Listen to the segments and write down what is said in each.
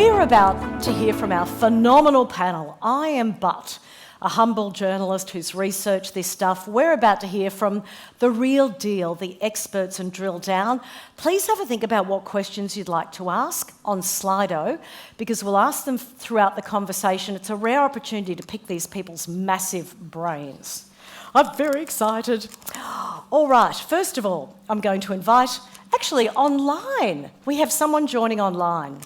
We're about to hear from our phenomenal panel. I am but a humble journalist who's researched this stuff. We're about to hear from the real deal, the experts, and drill down. Please have a think about what questions you'd like to ask on Slido, because we'll ask them throughout the conversation. It's a rare opportunity to pick these people's massive brains. I'm very excited. All right, first of all, I'm going to invite, actually online, we have someone joining online.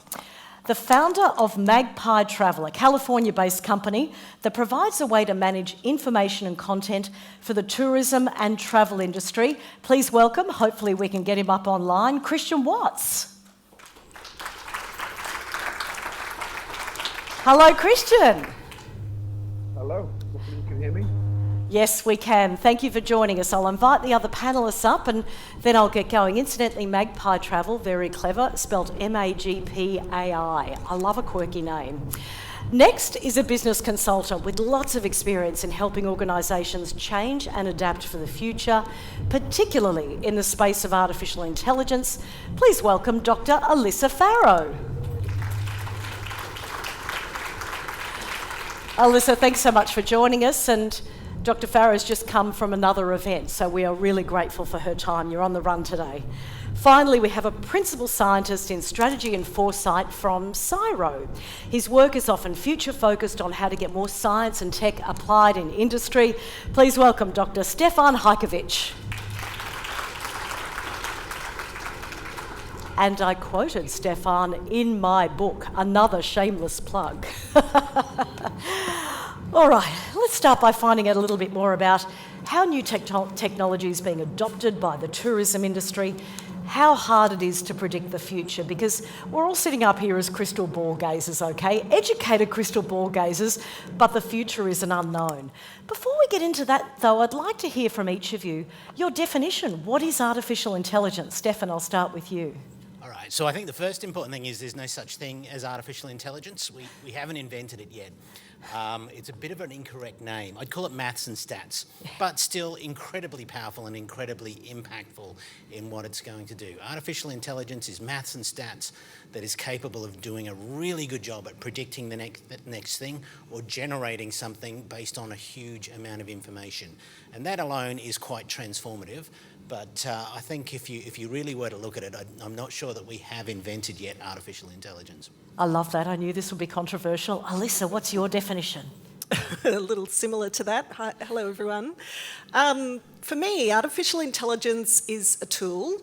The founder of Magpie Travel, a California-based company that provides a way to manage information and content for the tourism and travel industry. Please welcome, hopefully we can get him up online, Christian Watts. Hello, Christian. Hello, hopefully you can hear me. Yes, we can. Thank you for joining us. I'll invite the other panellists up and then I'll get going. Incidentally, Magpie Travel, very clever, spelled M-A-G-P-A-I. I love a quirky name. Next is a business consultant with lots of experience in helping organisations change and adapt for the future, particularly in the space of artificial intelligence. Please welcome Dr. Elissa Farrow. Elissa, thanks so much for joining us. And Dr. Farrow's just come from another event, so we are really grateful for her time. You're on the run today. Finally, we have a principal scientist in strategy and foresight from CSIRO. His work is often future-focused on how to get more science and tech applied in industry. Please welcome Dr. Stefan Hajkowicz. And I quoted Stefan in my book, another shameless plug. All right, let's start by finding out a little bit more about how new technology is being adopted by the tourism industry, how hard it is to predict the future, because we're all sitting up here as crystal ball gazers, okay? Educated crystal ball gazers, but the future is an unknown. Before we get into that, though, I'd like to hear from each of you your definition. What is artificial intelligence? Stefan, I'll start with you. All right, so I think the first important thing is there's no such thing as artificial intelligence. We haven't invented it yet. It's a bit of an incorrect name. I'd call it maths and stats, but still incredibly powerful and incredibly impactful in what it's going to do. Artificial intelligence is maths and stats that is capable of doing a really good job at predicting the next thing or generating something based on a huge amount of information. And that alone is quite transformative. But I think if you really were to look at it, I'm not sure that we have invented yet artificial intelligence. I love that. I knew this would be controversial. Elissa, what's your definition? A little similar to that. Hi, hello, everyone. For me, artificial intelligence is a tool.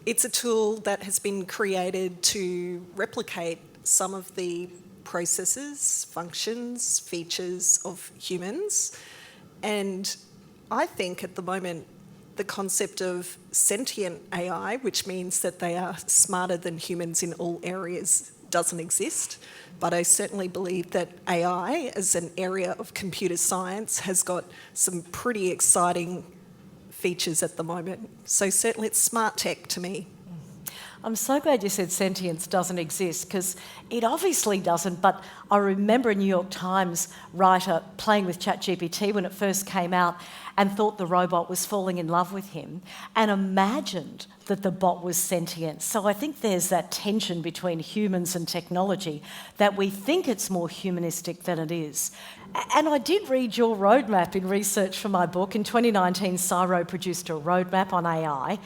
It's a tool that has been created to replicate some of the processes, functions, features of humans. And I think at the moment, the concept of sentient AI, which means that they are smarter than humans in all areas, doesn't exist. But I certainly believe that AI, as an area of computer science, has got some pretty exciting features at the moment. So certainly it's smart tech to me. I'm so glad you said sentience doesn't exist, because it obviously doesn't, but I remember a New York Times writer playing with ChatGPT when it first came out and thought the robot was falling in love with him and imagined that the bot was sentient. So I think there's that tension between humans and technology that we think it's more humanistic than it is. And I did read your roadmap in research for my book. In 2019, CSIRO produced a roadmap on AI.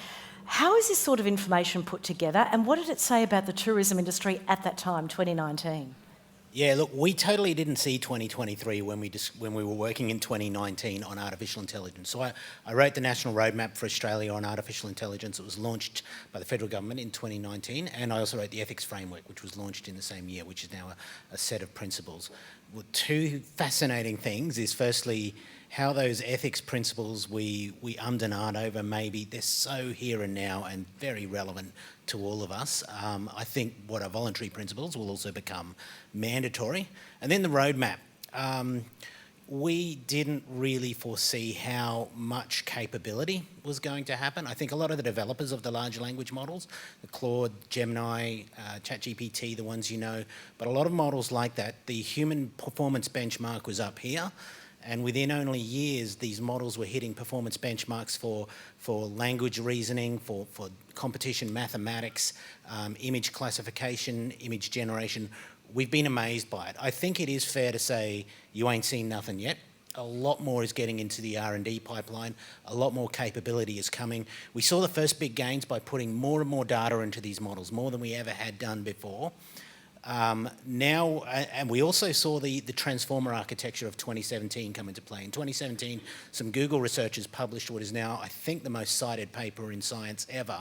How is this sort of information put together, and what did it say about the tourism industry at that time, 2019? Yeah, look, we totally didn't see 2023 when we were working in 2019 on artificial intelligence. So I wrote the National Roadmap for Australia on artificial intelligence. It was launched by the federal government in 2019, and I also wrote the ethics framework, which was launched in the same year, which is now a set of principles. Well, two fascinating things is firstly, how those ethics principles we ummed and ahed over, maybe they're so here and now and very relevant to all of us. I think what are voluntary principles will also become mandatory. And then the roadmap. We didn't really foresee how much capability was going to happen. I think a lot of the developers of the large language models, the Claude, Gemini, ChatGPT, the ones you know, but a lot of models like that, the human performance benchmark was up here. And within only years, these models were hitting performance benchmarks for language reasoning, for competition mathematics, image classification, image generation, we've been amazed by it. I think it is fair to say you ain't seen nothing yet. A lot more is getting into the R&D pipeline. A lot more capability is coming. We saw the first big gains by putting more and more data into these models, more than we ever had done before. Now, and we also saw the transformer architecture of 2017 come into play. In 2017, some Google researchers published what is now, I think, the most cited paper in science ever.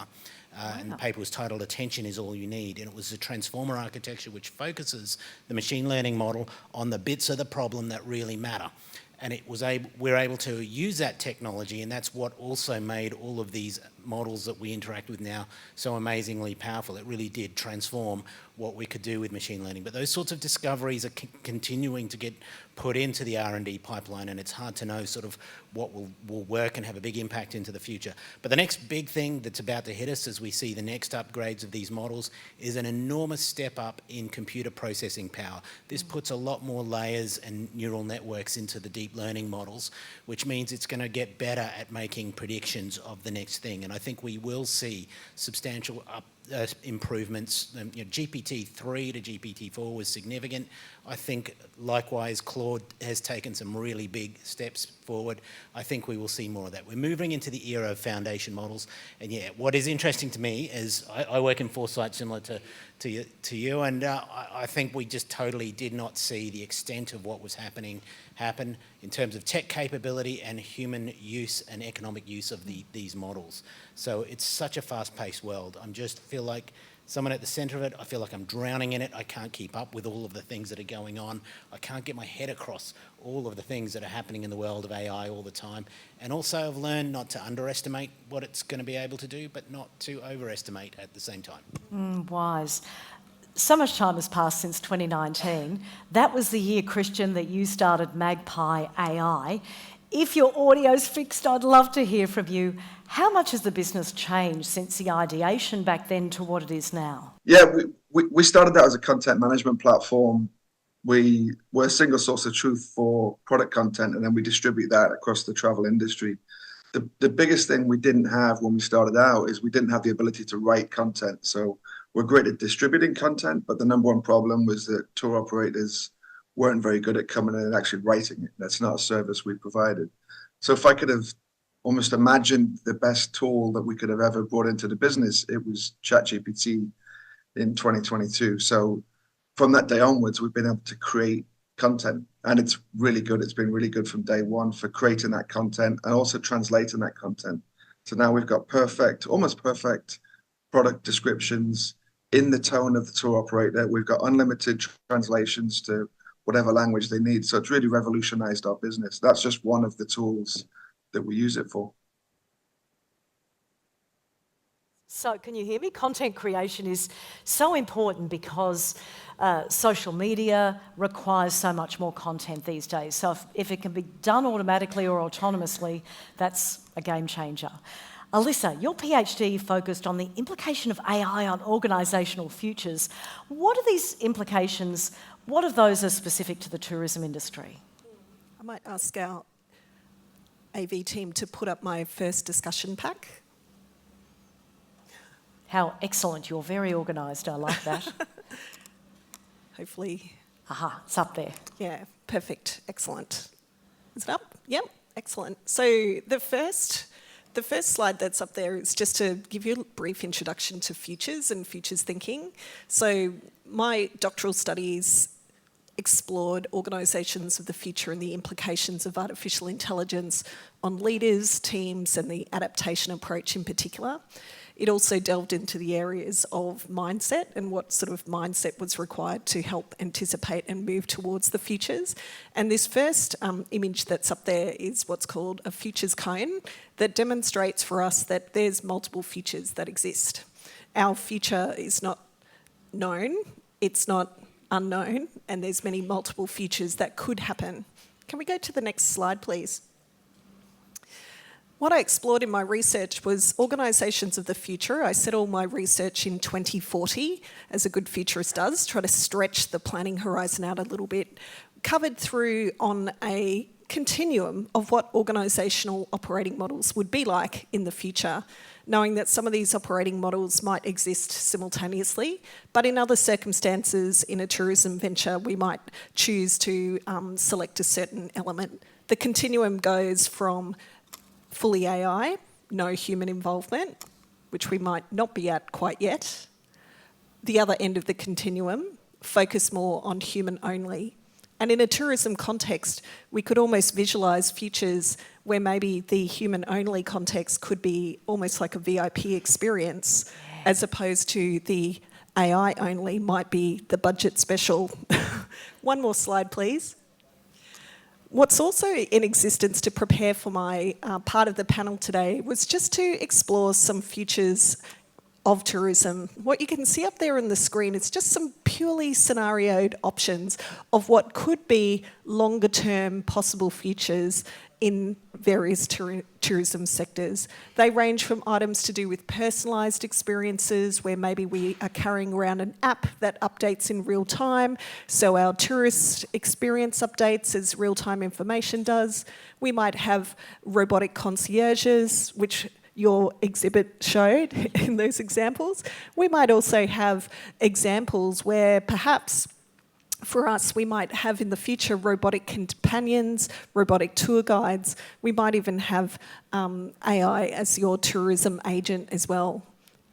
And the paper was titled "Attention is All You Need," and it was a transformer architecture which focuses the machine learning model on the bits of the problem that really matter. And we're able to use that technology, and that's what also made all of these models that we interact with now so amazingly powerful. It really did transform what we could do with machine learning. But those sorts of discoveries are continuing to get put into the R&D pipeline, and it's hard to know sort of what will work and have a big impact into the future. But the next big thing that's about to hit us as we see the next upgrades of these models is an enormous step up in computer processing power. This puts a lot more layers and neural networks into the deep learning models, which means it's going to get better at making predictions of the next thing. And I think we will see substantial improvements. GPT-3 to GPT-4 was significant. I think likewise Claude has taken some really big steps forward. I think we will see more of that. We're moving into the era of foundation models, and yeah, what is interesting to me is I work in foresight similar to you, and I think we just totally did not see the extent of what was happen in terms of tech capability and human use and economic use of these models. So it's such a fast-paced world. I just feel like someone at the centre of it. I feel like I'm drowning in it. I can't keep up with all of the things that are going on. I can't get my head across all of the things that are happening in the world of AI all the time. And also I've learned not to underestimate what it's going to be able to do, but not to overestimate at the same time. Wise. So much time has passed since 2019. That was the year, Christian, that you started Magpie AI. If your audio's fixed, I'd love to hear from you. How much has the business changed since the ideation back then to what it is now? Yeah, we started that as a content management platform. We were a single source of truth for product content, and then we distribute that across the travel industry. The biggest thing we didn't have when we started out is we didn't have the ability to write content. So we're great at distributing content, but the number one problem was that tour operators weren't very good at coming in and actually writing it. That's not a service we provided. So if I could have almost imagined the best tool that we could have ever brought into the business, it was ChatGPT in 2022. So from that day onwards, we've been able to create content, and it's really good. It's been really good from day one for creating that content and also translating that content. So now we've got almost perfect product descriptions in the tone of the tour operator. We've got unlimited translations to whatever language they need. So it's really revolutionized our business. That's just one of the tools that we use it for. So can you hear me? Content creation is so important because social media requires so much more content these days. So if it can be done automatically or autonomously, that's a game changer. Elissa, your PhD focused on the implication of AI on organisational futures. What are these implications? What of those are specific to the tourism industry? I might ask our AV team to put up my first discussion pack. How excellent. You're very organised. I like that. Hopefully. Aha, it's up there. Yeah, perfect. Excellent. Is it up? Yep, excellent. So the first slide that's up there is just to give you a brief introduction to futures and futures thinking. So my doctoral studies explored organisations of the future and the implications of artificial intelligence on leaders, teams, and the adaptation approach in particular. It also delved into the areas of mindset and what sort of mindset was required to help anticipate and move towards the futures. And this first image that's up there is what's called a futures cone that demonstrates for us that there's multiple futures that exist. Our future is not known, it's not unknown, and there's many multiple futures that could happen. Can we go to the next slide, please? What I explored in my research was organisations of the future. I set all my research in 2040, as a good futurist does, try to stretch the planning horizon out a little bit, covered through on a continuum of what organisational operating models would be like in the future. knowing that some of these operating models might exist simultaneously, but in other circumstances in a tourism venture, we might choose to select a certain element. The continuum goes from fully AI, no human involvement, which we might not be at quite yet. The other end of the continuum, focus more on human only. And in a tourism context, we could almost visualise futures where maybe the human-only context could be almost like a VIP experience, as opposed to the AI only might be the budget special. One more slide, please. What's also in existence to prepare for my part of the panel today was just to explore some futures of tourism. What you can see up there on the screen is just some purely scenarioed options of what could be longer term possible futures in various tourism sectors. They range from items to do with personalised experiences, where maybe we are carrying around an app that updates in real time, so our tourist experience updates as real-time information does. We might have robotic concierges, which your exhibit showed in those examples. We might also have examples where perhaps for us, we might have in the future robotic companions, robotic tour guides. We might even have AI as your tourism agent as well,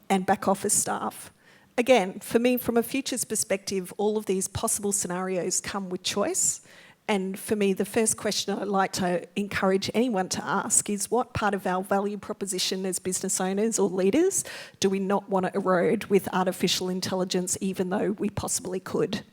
and back office staff. Again, for me, from a futures perspective, all of these possible scenarios come with choice. And for me, the first question I'd like to encourage anyone to ask is, what part of our value proposition as business owners or leaders do we not want to erode with artificial intelligence, even though we possibly could?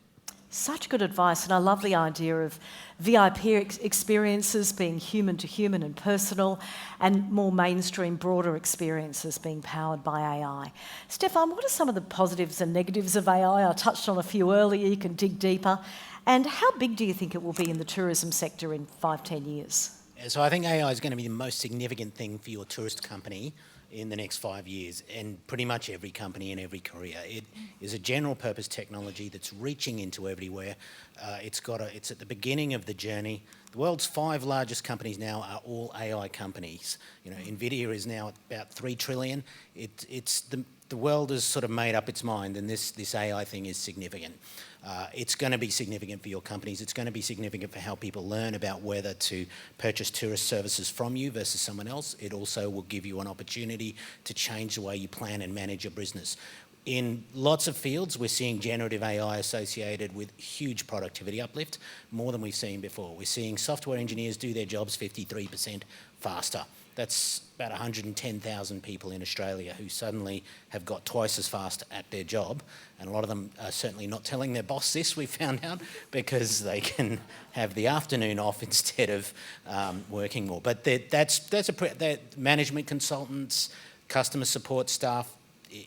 Such good advice, and I love the idea of VIP experiences being human to human and personal, and more mainstream, broader experiences being powered by AI. Stefan, what are some of the positives and negatives of AI? I touched on a few earlier, you can dig deeper. And how big do you think it will be in the tourism sector in 5-10 years? So I think AI is going to be the most significant thing for your tourist company in the next 5 years, and pretty much every company in every career. It is a general purpose technology that's reaching into everywhere. It's at the beginning of the journey. The world's 5 largest companies now are all AI companies. You know, Nvidia is now at about 3 trillion. The world has sort of made up its mind, and this AI thing is significant. It's going to be significant for your companies. It's going to be significant for how people learn about whether to purchase tourist services from you versus someone else. It also will give you an opportunity to change the way you plan and manage your business. In lots of fields, we're seeing generative AI associated with huge productivity uplift, more than we've seen before. We're seeing software engineers do their jobs 53% faster. That's about 110,000 people in Australia who suddenly have got twice as fast at their job. And a lot of them are certainly not telling their boss this, we found out, because they can have the afternoon off instead of working more. But that's management consultants, customer support staff,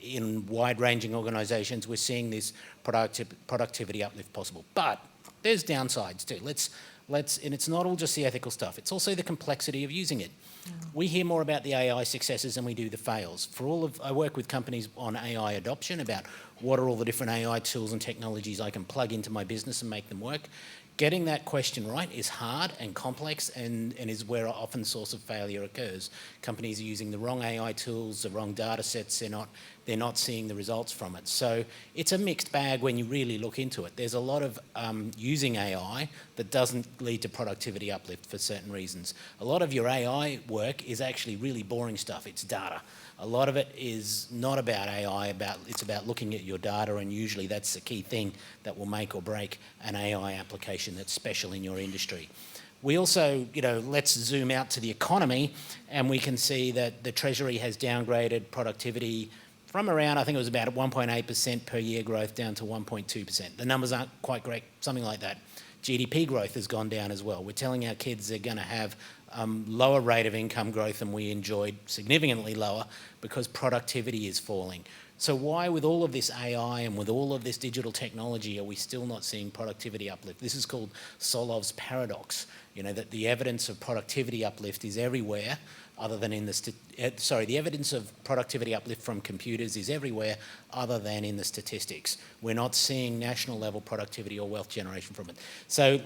in wide-ranging organisations, we're seeing this productivity uplift possible. But there's downsides too. And it's not all just the ethical stuff. It's also the complexity of using it. We hear more about the AI successes than we do the fails. I work with companies on AI adoption, about what are all the different AI tools and technologies I can plug into my business and make them work. Getting that question right is hard and complex, and is where often source of failure occurs. Companies are using the wrong AI tools, the wrong data sets, they're not seeing the results from it. So it's a mixed bag when you really look into it. There's a lot of using AI that doesn't lead to productivity uplift for certain reasons. A lot of your AI work is actually really boring stuff. It's data. A lot of it is not about AI, it's about looking at your data, and usually that's the key thing that will make or break an AI application that's special in your industry. We also, let's zoom out to the economy, and we can see that the Treasury has downgraded productivity from around, I think it was about 1.8% per year growth down to 1.2%. The numbers aren't quite great, something like that. GDP growth has gone down as well. We're telling our kids they're going to have lower rate of income growth than we enjoyed, significantly lower, because productivity is falling. So why, with all of this AI and with all of this digital technology, are we still not seeing productivity uplift? This is called Solov's paradox, that the evidence of productivity uplift is everywhere, other than in the evidence of productivity uplift from computers is everywhere other than in the statistics. We're not seeing national level productivity or wealth generation from it. So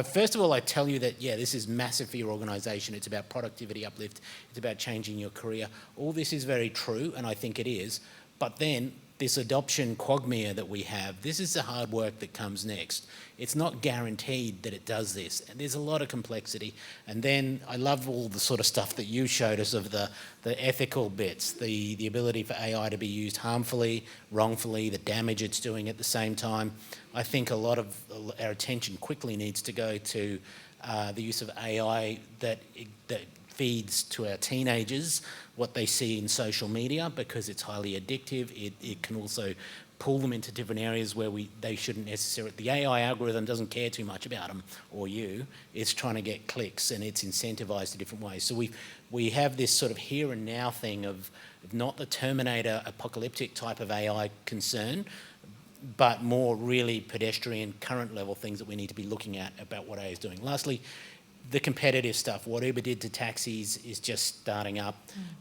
first of all, I tell you that, yeah, this is massive for your organisation. It's about productivity uplift. It's about changing your career. All this is very true, and I think it is. But then this adoption quagmire that we have, this is the hard work that comes next. It's not guaranteed that it does this. And there's a lot of complexity. And then I love all the sort of stuff that you showed us of the ethical bits, the ability for AI to be used harmfully, wrongfully, the damage it's doing at the same time. I think a lot of our attention quickly needs to go to the use of AI that feeds to our teenagers what they see in social media, because it's highly addictive. It can also pull them into different areas where they shouldn't necessarily. The AI algorithm doesn't care too much about them or you. It's trying to get clicks, and it's incentivized in different ways. So we have this sort of here and now thing of not the Terminator apocalyptic type of AI concern, but more really pedestrian current level things that we need to be looking at about what AI is doing. Lastly, the competitive stuff. What Uber did to taxis is just starting up.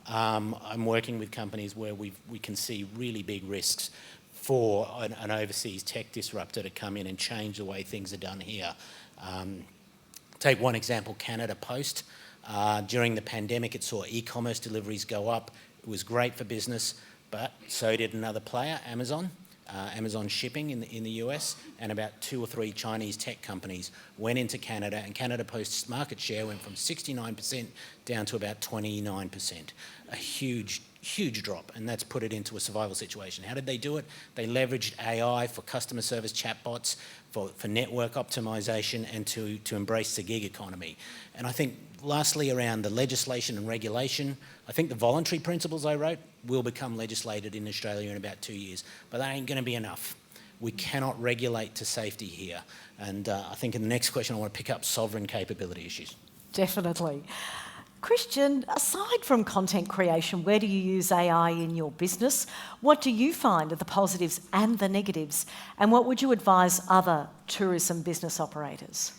I'm working with companies where we can see really big risks for an overseas tech disruptor to come in and change the way things are done here. Take one example, Canada Post. During the pandemic, it saw e-commerce deliveries go up. It was great for business, but so did another player, Amazon. Amazon Shipping in the US, and about 2 or 3 Chinese tech companies went into Canada, and Canada Post's market share went from 69% down to about 29%. A huge, huge drop, and that's put it into a survival situation. How did they do it? They leveraged AI for customer service chatbots, for network optimization, and to embrace the gig economy. And I think lastly, around the legislation and regulation, I think the voluntary principles I wrote will become legislated in Australia in about 2 years, but that ain't going to be enough. We cannot regulate to safety here. And I think in the next question, I want to pick up sovereign capability issues. Definitely. Christian, aside from content creation, where do you use AI in your business? What do you find are the positives and the negatives? And what would you advise other tourism business operators?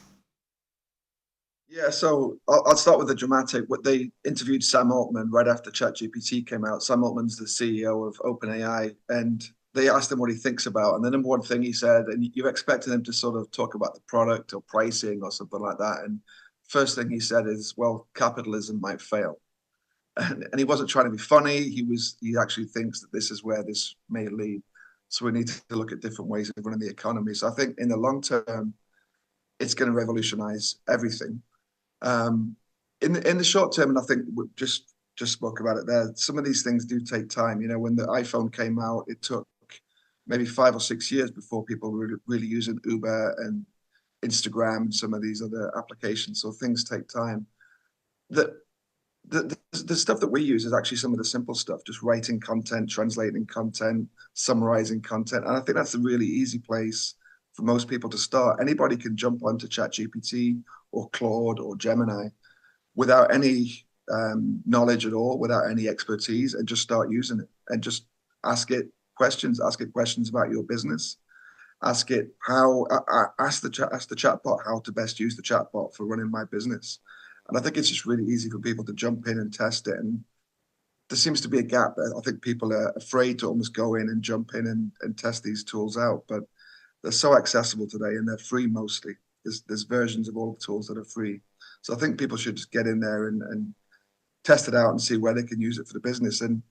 Yeah, so I'll start with the dramatic. What they interviewed Sam Altman right after ChatGPT came out. Sam Altman's the CEO of OpenAI, and they asked him what he thinks about. And the number one thing he said, and you expected him to sort of talk about the product or pricing or something like that. And first thing he said is, well, capitalism might fail. And he wasn't trying to be funny. He actually thinks that this is where this may lead. So we need to look at different ways of running the economy. So I think in the long term, it's going to revolutionize everything. In the short term, and I think we just spoke about it there, some of these things do take time. You know, when the iPhone came out, it took maybe 5 or 6 years before people were really using Uber and Instagram and some of these other applications. So things take time. The stuff that we use is actually some of the simple stuff, just writing content, translating content, summarizing content. And I think that's a really easy place for most people to start. Anybody can jump onto ChatGPT or Claude or Gemini without any knowledge at all, without any expertise, and just start using it and just ask it questions about your business. Ask the chatbot how to best use the chatbot for running my business. And I think it's just really easy for people to jump in and test it. And there seems to be a gap. I think people are afraid to almost go in and jump in and test these tools out, but they're so accessible today, and they're free mostly. There's versions of all the tools that are free. So I think people should just get in there and test it out and see where they can use it for the business. And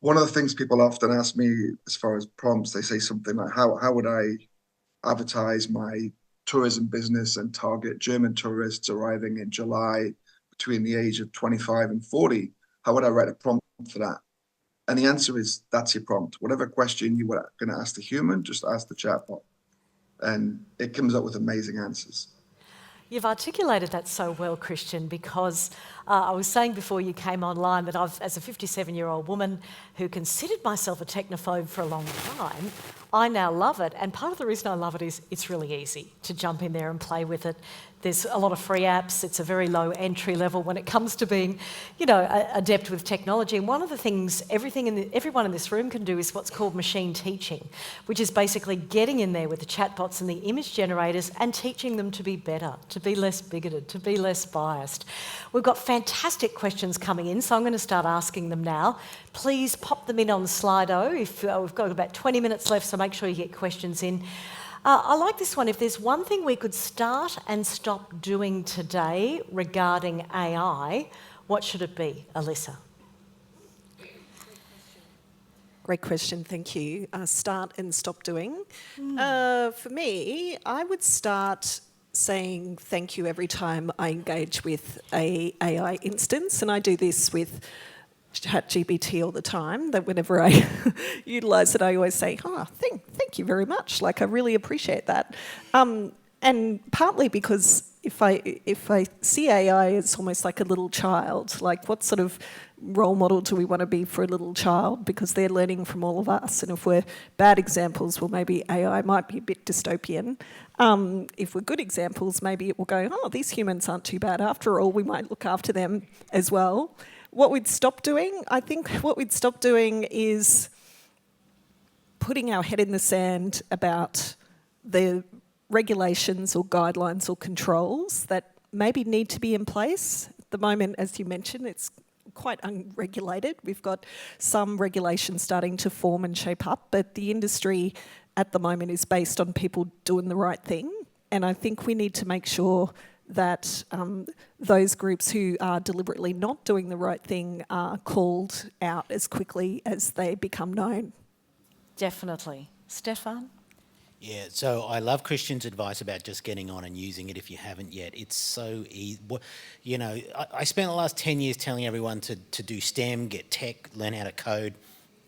one of the things people often ask me as far as prompts, they say something like, how would I advertise my tourism business and target German tourists arriving in July between the age of 25 and 40? How would I write a prompt for that? And the answer is, that's your prompt. Whatever question you were going to ask the human, just ask the chatbot. And it comes up with amazing answers. You've articulated that so well, Christian, because I was saying before you came online that I've, as a 57-year-old woman who considered myself a technophobe for a long time, I now love it. And part of the reason I love it is it's really easy to jump in there and play with it. there's a lot of free apps. It's a very low entry level when it comes to being, adept with technology. And one of the things everyone in this room can do is what's called machine teaching, which is basically getting in there with the chatbots and the image generators and teaching them to be better, to be less bigoted, to be less biased. We've got fantastic questions coming in, so I'm going to start asking them now. Please pop them in on Slido. We've got about 20 minutes left, so make sure you get questions in. I like this one. If there's one thing we could start and stop doing today regarding AI, what should it be, Elissa? Great question, thank you. Start and stop doing. For me, I would start saying thank you every time I engage with a AI instance, and I do this with ChatGPT all the time, that whenever I utilise it, I always say, thank you very much. Like, I really appreciate that. And partly because if I see AI as almost like a little child, like what sort of role model do we want to be for a little child? Because they're learning from all of us. And if we're bad examples, well, maybe AI might be a bit dystopian. If we're good examples, maybe it will go, these humans aren't too bad. After all, we might look after them as well. What we'd stop doing, I think what we'd stop doing is putting our head in the sand about the regulations or guidelines or controls that maybe need to be in place. At the moment, as you mentioned, it's quite unregulated. We've got some regulations starting to form and shape up, but the industry at the moment is based on people doing the right thing. And I think we need to make sure that those groups who are deliberately not doing the right thing are called out as quickly as they become known. Definitely. Stefan? Yeah, so I love Christian's advice about just getting on and using it if you haven't yet. It's so easy. I spent the last 10 years telling everyone to do STEM, get tech, learn how to code.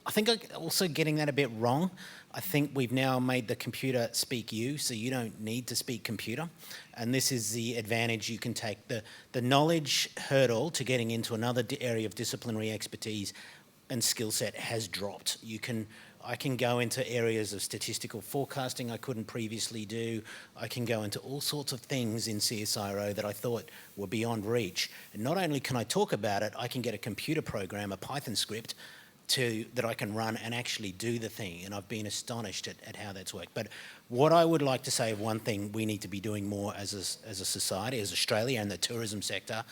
I think I'm also getting that a bit wrong. I think we've now made the computer speak you, so you don't need to speak computer. And this is the advantage you can take. The knowledge hurdle to getting into another area of disciplinary expertise and skill set has dropped. I can go into areas of statistical forecasting I couldn't previously do. I can go into all sorts of things in CSIRO that I thought were beyond reach. And not only can I talk about it, I can get a computer program, a Python script, that I can run and actually do the thing, and I've been astonished at how that's worked. But what I would like to say of one thing we need to be doing more as a society, as Australia and the tourism sector,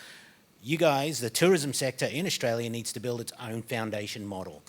you guys, the tourism sector in Australia needs to build its own foundation model.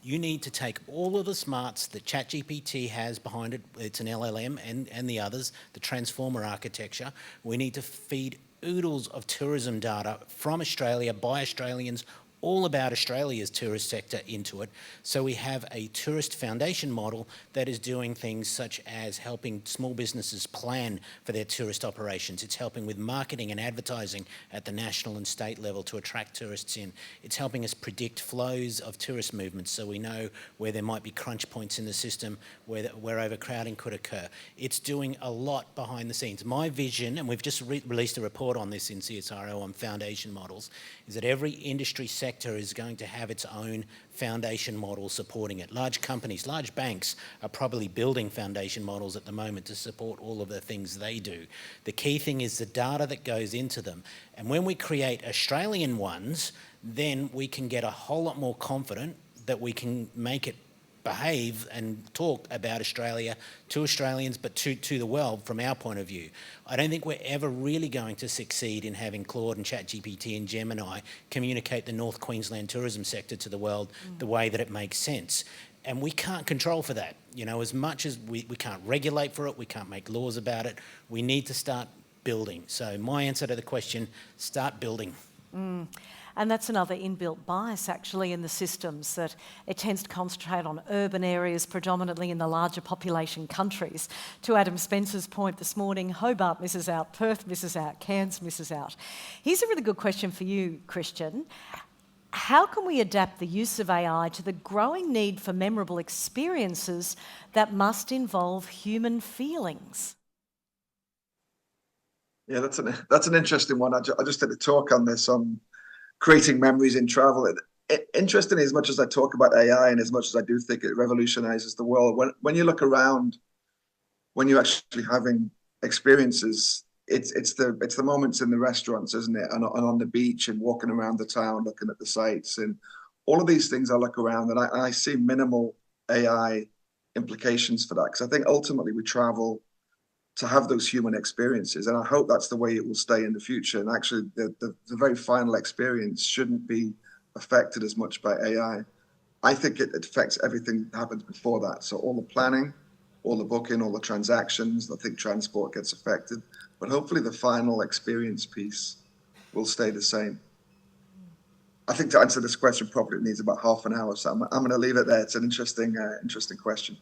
You need to take all of the smarts that ChatGPT has behind it, it's an LLM, and the others, the transformer architecture. We need to feed oodles of tourism data from Australia by Australians all about Australia's tourist sector into it. So we have a tourist foundation model that is doing things such as helping small businesses plan for their tourist operations. It's helping with marketing and advertising at the national and state level to attract tourists in. It's helping us predict flows of tourist movements so we know where there might be crunch points in the system, where overcrowding could occur. It's doing a lot behind the scenes. My vision, and we've just released a report on this in CSIRO on foundation models, is that every industry sector is going to have its own foundation model supporting it. Large companies, large banks are probably building foundation models at the moment to support all of the things they do. The key thing is the data that goes into them. And when we create Australian ones, then we can get a whole lot more confident that we can make it behave and talk about Australia to Australians, but to the world from our point of view. I don't think we're ever really going to succeed in having Claude and ChatGPT and Gemini communicate the North Queensland tourism sector to the world the way that it makes sense. And we can't control for that. As much as we can't regulate for it, we can't make laws about it, we need to start building. So my answer to the question, start building. And that's another inbuilt bias, actually, in the systems, that it tends to concentrate on urban areas, predominantly in the larger population countries. To Adam Spencer's point this morning, Hobart misses out, Perth misses out, Cairns misses out. Here's a really good question for you, Christian. How can we adapt the use of AI to the growing need for memorable experiences that must involve human feelings? Yeah, that's an interesting one. I just did a talk on this, on creating memories in travel. Interestingly, as much as I talk about AI and as much as I do think it revolutionizes the world, when you look around, when you're actually having experiences, it's the moments in the restaurants, isn't it? And on the beach and walking around the town, looking at the sights and all of these things. I look around and I see minimal AI implications for that, because I think ultimately we travel to have those human experiences, and I hope that's the way it will stay in the future. And actually, the very final experience shouldn't be affected as much by AI. I think it affects everything that happens before that. So all the planning, all the booking, all the transactions, I think transport gets affected. But hopefully the final experience piece will stay the same. I think to answer this question properly, it needs about half an hour. So I'm going to leave it there. It's an interesting question.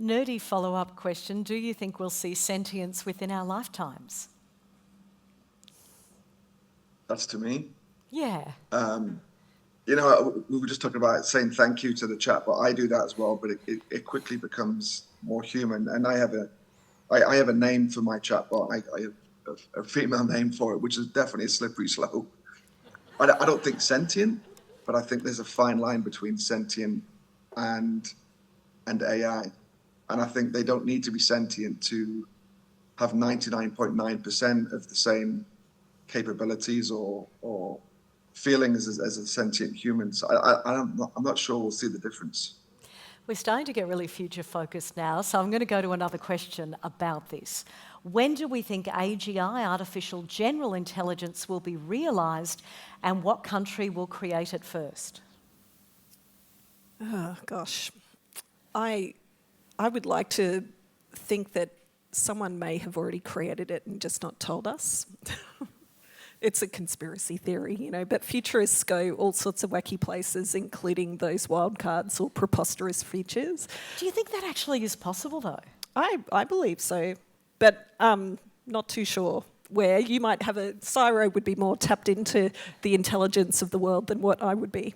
Nerdy follow-up question. Do you think we'll see sentience within our lifetimes? That's to me. Yeah. You know, we were just talking about saying thank you to the chatbot. I do that as well, but it quickly becomes more human. And I have a name for my chatbot. I have a female name for it, which is definitely a slippery slope. I don't think sentient, but I think there's a fine line between sentient and AI. And I think they don't need to be sentient to have 99.9% of the same capabilities or feelings as a sentient human. So I'm not sure we'll see the difference. We're starting to get really future focused now, so I'm going to go to another question about this. When do we think AGI, artificial general intelligence, will be realised, and what country will create it first? Oh, gosh. I would like to think that someone may have already created it and just not told us. It's a conspiracy theory, you know, but futurists go all sorts of wacky places, including those wild cards or preposterous features. Do you think that actually is possible, though? I believe so, but not too sure. Where you might have Cyro would be more tapped into the intelligence of the world than what I would be.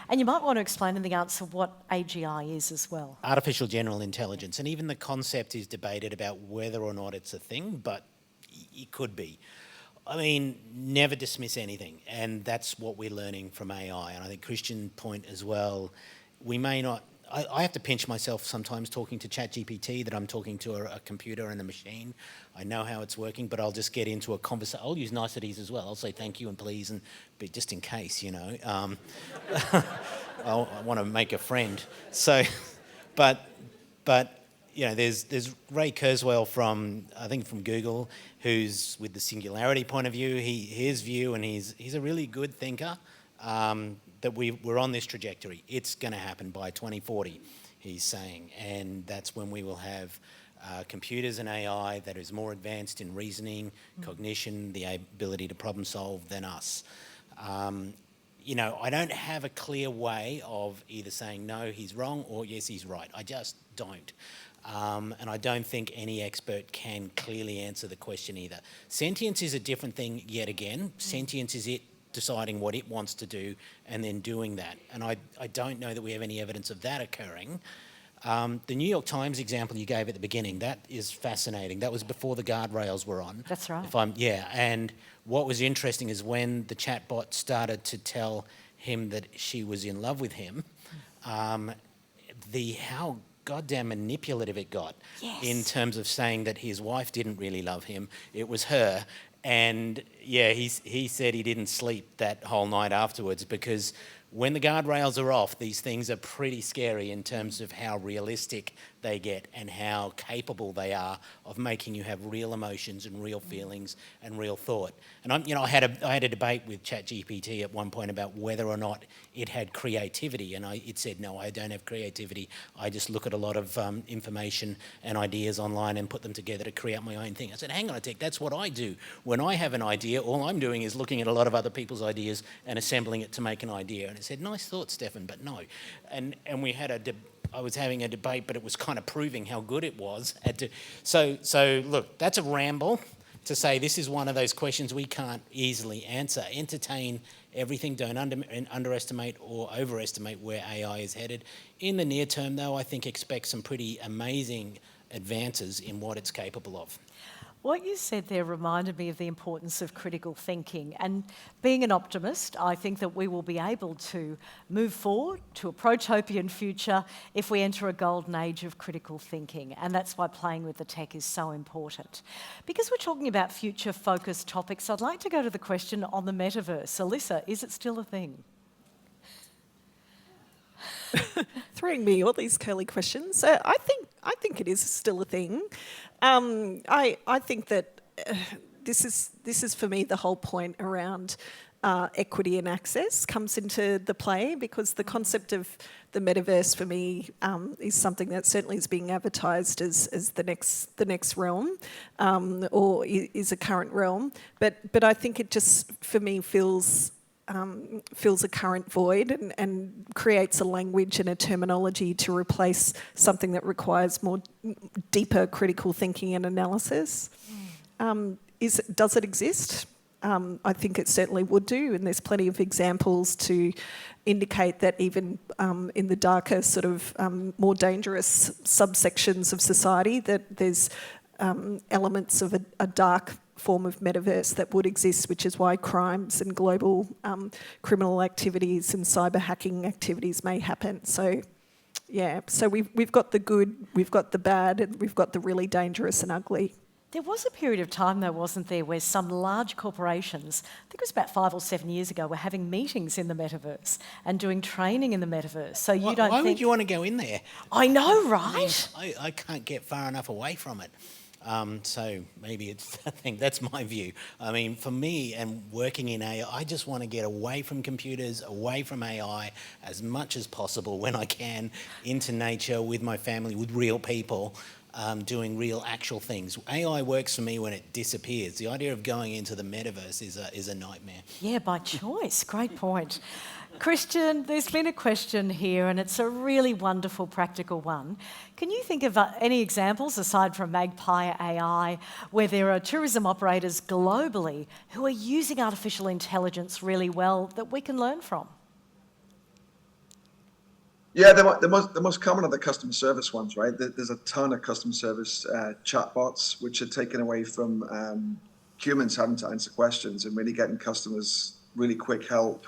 And you might want to explain in the answer what AGI is as well. Artificial general intelligence, and even the concept is debated about whether or not it's a thing, but it could be. I mean, never dismiss anything, and that's what we're learning from AI. And I think Christian's point as well, we may not... I have to pinch myself sometimes talking to ChatGPT that I'm talking to a computer and a machine. I know how it's working, but I'll just get into a conversation. I'll use niceties as well. I'll say thank you and please, but just in case, you know. I want to make a friend. So, but you know, there's Ray Kurzweil from Google, who's with the singularity point of view. His view, and he's a really good thinker. That we're on this trajectory. It's going to happen by 2040, he's saying, and that's when we will have computers and AI that is more advanced in reasoning, cognition, the ability to problem solve than us. You know, I don't have a clear way of either saying no, he's wrong, or yes, he's right. I just don't. And I don't think any expert can clearly answer the question either. Sentience is a different thing yet again. Sentience is it deciding what it wants to do and then doing that. And I don't know that we have any evidence of that occurring. The New York Times example you gave at the beginning, that is fascinating. That was before the guardrails were on. That's right. And what was interesting is when the chatbot started to tell him that she was in love with him, how goddamn manipulative it got. Yes. In terms of saying that his wife didn't really love him, it was her. And yeah, he said he didn't sleep that whole night afterwards, because when the guardrails are off, these things are pretty scary in terms of how realistic they get and how capable they are of making you have real emotions and real feelings and real thought. And I had a debate with ChatGPT at one point about whether or not it had creativity, and it said, no, I don't have creativity. I just look at a lot of information and ideas online and put them together to create my own thing. I said, hang on a tick, that's what I do. When I have an idea, all I'm doing is looking at a lot of other people's ideas and assembling it to make an idea. And it said, nice thought, Stefan, but no. And we had I was having a debate, but it was kind of proving how good it was. So look, that's a ramble to say this is one of those questions we can't easily answer. Entertain everything. Don't underestimate or overestimate where AI is headed. In the near term, though, I think expect some pretty amazing advances in what it's capable of. What you said there reminded me of the importance of critical thinking. And being an optimist, I think that we will be able to move forward to a protopian future if we enter a golden age of critical thinking. And that's why playing with the tech is so important. Because we're talking about future-focused topics, I'd like to go to the question on the metaverse. Elissa, is it still a thing? Throwing me all these curly questions. I think it is still a thing. I think that this is for me the whole point around equity and access comes into the play, because the concept of the metaverse for me is something that certainly is being advertised as the next realm, or is a current realm. But I think it just for me fills a current void and creates a language and a terminology to replace something that requires more deeper critical thinking and analysis. Does it exist? I think it certainly would do, and there's plenty of examples to indicate that even in the darker sort of more dangerous subsections of society, that there's elements of a dark form of metaverse that would exist, which is why crimes and global criminal activities and cyber hacking activities may happen. So, yeah, so we've got the good, we've got the bad, and we've got the really dangerous and ugly. There was a period of time, though, wasn't there, where some large corporations, I think it was about 5 or 7 years ago, were having meetings in the metaverse and doing training in the metaverse. So you don't Why think... would you want to go in there? I know, right? I can't get far enough away from it. So maybe it's, I think that's my view. I mean, for me and working in AI, I just want to get away from computers, away from AI as much as possible when I can, into nature with my family, with real people, doing real actual things. AI works for me when it disappears. The idea of going into the metaverse is a nightmare. Yeah, by choice. Great point. Christian, there's been a question here, and it's a really wonderful practical one. Can you think of any examples, aside from Magpie AI, where there are tourism operators globally who are using artificial intelligence really well that we can learn from? Yeah, the most common are the customer service ones, right? There's a ton of customer service chatbots which are taken away from humans having to answer questions and really getting customers really quick help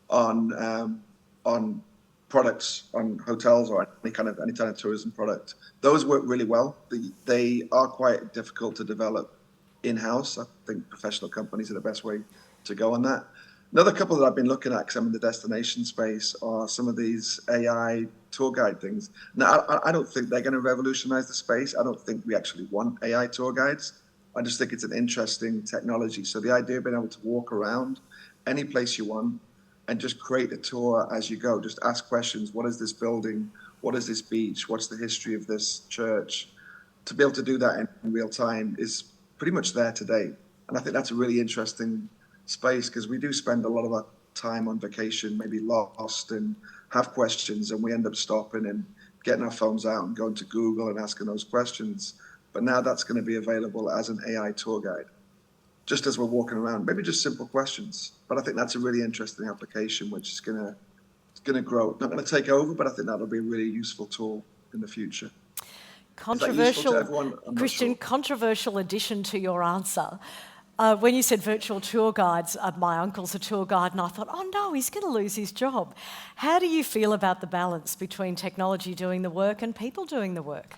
on products, on hotels, or any kind of tourism product. Those work really well. They are quite difficult to develop in-house. I think professional companies are the best way to go on that. Another couple that I've been looking at, because I'm in the destination space, are some of these AI tour guide things. Now, I don't think they're going to revolutionize the space. I don't think we actually want AI tour guides. I just think it's an interesting technology. So the idea of being able to walk around any place you want and just create a tour as you go, just ask questions. What is this building? What is this beach? What's the history of this church? To be able to do that in real time is pretty much there today. And I think that's a really interesting space, because we do spend a lot of our time on vacation, maybe lost, and have questions, and we end up stopping and getting our phones out and going to Google and asking those questions. But now that's going to be available as an AI tour guide, just as we're walking around, maybe just simple questions. But I think that's a really interesting application, which is going to grow. Not going to take over, but I think that'll be a really useful tool in the future. Controversial, Christian, sure. Controversial addition to your answer. When you said virtual tour guides, my uncle's a tour guide, and I thought, oh no, he's going to lose his job. How do you feel about the balance between technology doing the work and people doing the work?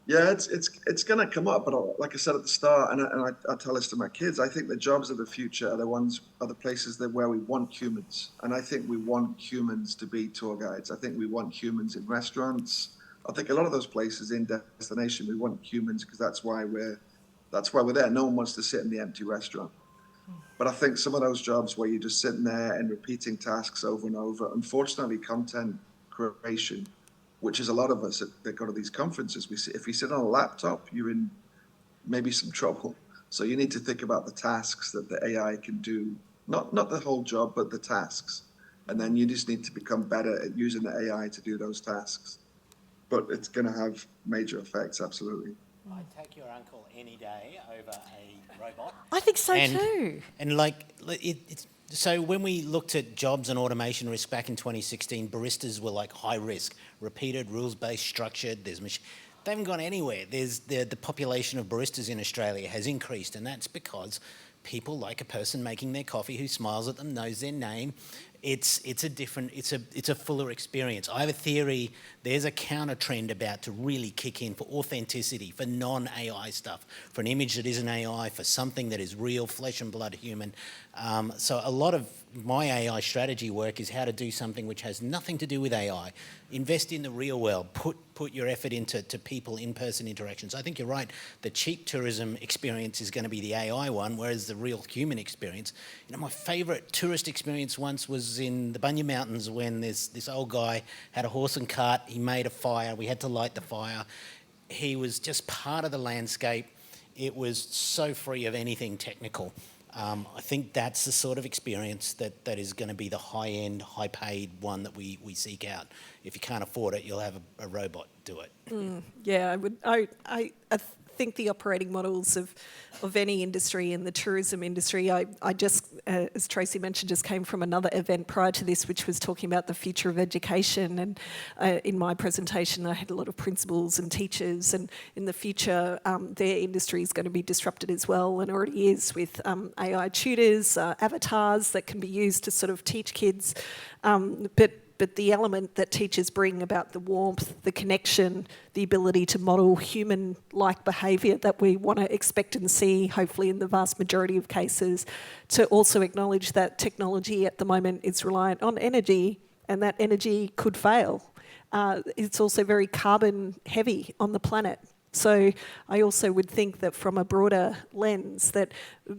Yeah, it's going to come up, but like I said at the start, and I tell this to my kids, I think the jobs of the future are the places where we want humans, and I think we want humans to be tour guides. I think we want humans in restaurants. I think a lot of those places in destination, we want humans, because that's why we're there. No one wants to sit in the empty restaurant. But I think some of those jobs where you're just sitting there and repeating tasks over and over, unfortunately, content creation, which is a lot of us that go to these conferences, if you sit on a laptop, you're in maybe some trouble. So you need to think about the tasks that the AI can do, not the whole job, but the tasks. And then you just need to become better at using the AI to do those tasks. But it's going to have major effects, absolutely. I'd take your uncle any day over a robot. I think so too. And so when we looked at jobs and automation risk back in 2016, baristas were like high risk, repeated, rules-based, structured. They haven't gone anywhere. There's the population of baristas in Australia has increased, and that's because people like a person making their coffee who smiles at them, knows their name. It's a fuller experience. I have a theory. There's a counter trend about to really kick in for authenticity, for non-AI stuff, for an image that isn't AI, for something that is real, flesh and blood human. So a lot of my AI strategy work is how to do something which has nothing to do with AI. Invest in the real world. Put your effort into people, in-person interactions. I think you're right. The cheap tourism experience is going to be the AI one, whereas the real human experience. You know, my favourite tourist experience once was in the Bunya Mountains when this old guy had a horse and cart. He made a fire. We had to light the fire. He was just part of the landscape. It was so free of anything technical. I think that's the sort of experience that is going to be the high-end, high-paid one that we seek out. If you can't afford it, you'll have a robot do it. Yeah, I would. I think the operating models of any industry, in the tourism industry, I just, as Tracey mentioned, just came from another event prior to this, which was talking about the future of education. And in my presentation, I had a lot of principals and teachers, and in the future, their industry is going to be disrupted as well, and already is, with AI tutors, avatars that can be used to sort of teach kids, but the element that teachers bring about the warmth, the connection, the ability to model human-like behaviour that we want to expect and see, hopefully in the vast majority of cases, to also acknowledge that technology at the moment is reliant on energy, and that energy could fail. It's also very carbon heavy on the planet. So I also would think that from a broader lens, that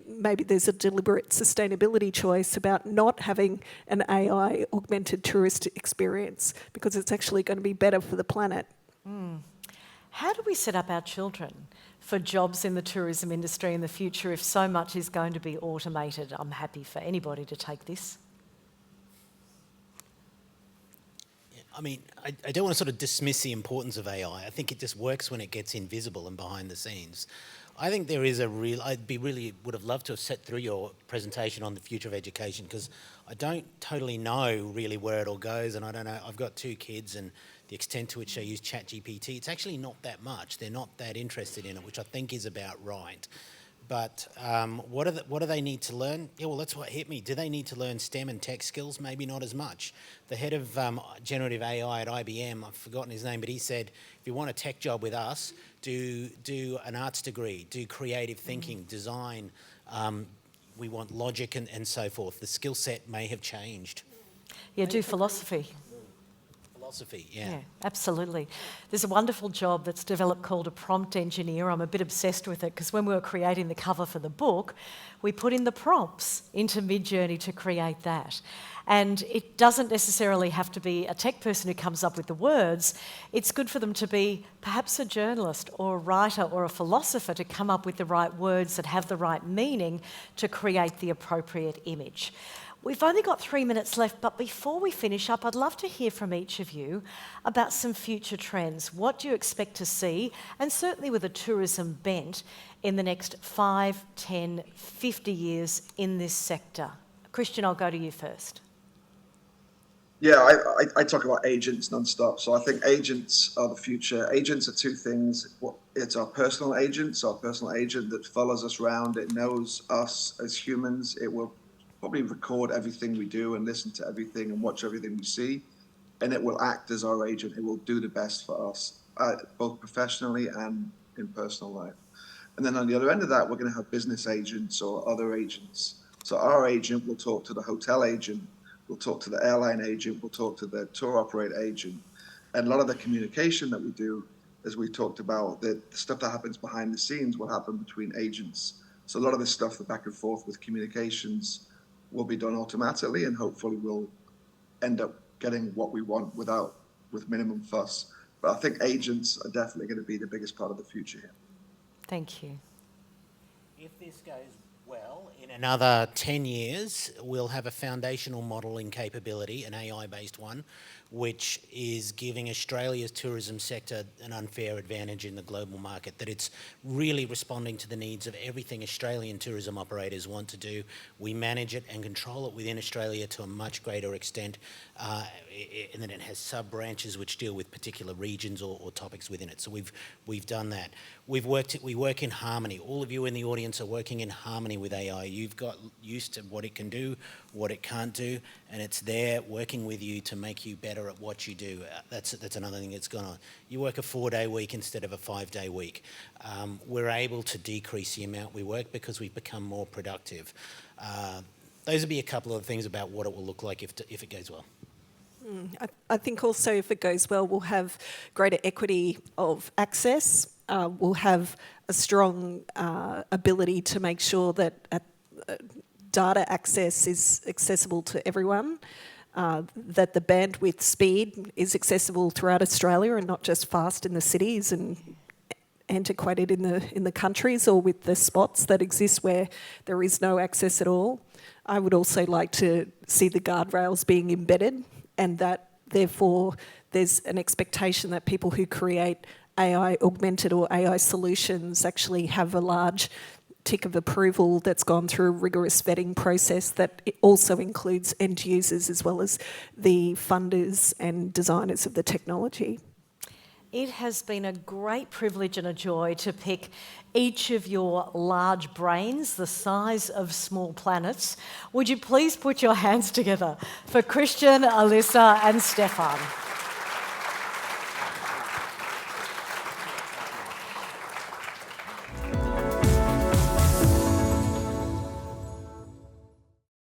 maybe there's a deliberate sustainability choice about not having an AI augmented tourist experience, because it's actually going to be better for the planet. How do we set up our children for jobs in the tourism industry in the future if so much is going to be automated? I'm happy for anybody to take this. I mean, I don't want to sort of dismiss the importance of AI. I think it just works when it gets invisible and behind the scenes. I think there is would have loved to have sat through your presentation on the future of education, because I don't totally know really where it all goes, and I don't know, I've got 2 kids, and the extent to which they use ChatGPT, it's actually not that much. They're not that interested in it, which I think is about right. But what do they need to learn? Yeah, well, that's what hit me. Do they need to learn STEM and tech skills? Maybe not as much. The head of generative AI at IBM, I've forgotten his name, but he said, if you want a tech job with us, do an arts degree, do creative thinking, design. We want logic and so forth. The skill set may have changed. Yeah, do philosophy. Philosophy, yeah. Yeah, absolutely. There's a wonderful job that's developed called a prompt engineer. I'm a bit obsessed with it, because when we were creating the cover for the book, we put in the prompts into Midjourney to create that. And it doesn't necessarily have to be a tech person who comes up with the words. It's good for them to be perhaps a journalist or a writer or a philosopher to come up with the right words that have the right meaning to create the appropriate image. We've only got 3 minutes left, but before we finish up, I'd love to hear from each of you about some future trends. What do you expect to see, and certainly with a tourism bent, in the next 5, 10, 50 years in this sector? Christian, I'll go to you first. Yeah, I talk about agents nonstop. So I think agents are the future. Agents are 2 things. It's our personal agent, so our personal agent that follows us around. It knows us as humans. It will probably record everything we do and listen to everything and watch everything we see, and it will act as our agent. It will do the best for us, both professionally and in personal life. And then on the other end of that, we're going to have business agents or other agents. So our agent will talk to the hotel agent, we'll talk to the airline agent, we'll talk to the tour operator agent. And a lot of the communication that we do, as we talked about, the stuff that happens behind the scenes will happen between agents. So a lot of this stuff, the back and forth with communications, will be done automatically, and hopefully we'll end up getting what we want with minimum fuss. But I think agents are definitely going to be the biggest part of the future here. Thank you. If this goes well, In another 10 years, we'll have a foundational modelling capability, an AI-based one, which is giving Australia's tourism sector an unfair advantage in the global market, that it's really responding to the needs of everything Australian tourism operators want to do. We manage it and control it within Australia to a much greater extent, and then it has sub-branches which deal with particular regions or topics within it. So we've done that. We work in harmony. All of you in the audience are working in harmony with AI. You've got used to what it can do, what it can't do, and it's there working with you to make you better at what you do. That's another thing that's gone on. You work a 4-day week instead of a 5-day week. We're able to decrease the amount we work because we've become more productive. Those would be a couple of things about what it will look like if it goes well. I think also if it goes well, we'll have greater equity of access. We'll have a strong ability to make sure that data access is accessible to everyone, that the bandwidth speed is accessible throughout Australia and not just fast in the cities and antiquated in the countries or with the spots that exist where there is no access at all. I would also like to see the guardrails being embedded, and that therefore there's an expectation that people who create AI augmented or AI solutions actually have a large tick of approval that's gone through a rigorous vetting process that it also includes end users as well as the funders and designers of the technology. It has been a great privilege and a joy to pick each of your large brains, the size of small planets. Would you please put your hands together for Christian, Elissa and Stefan?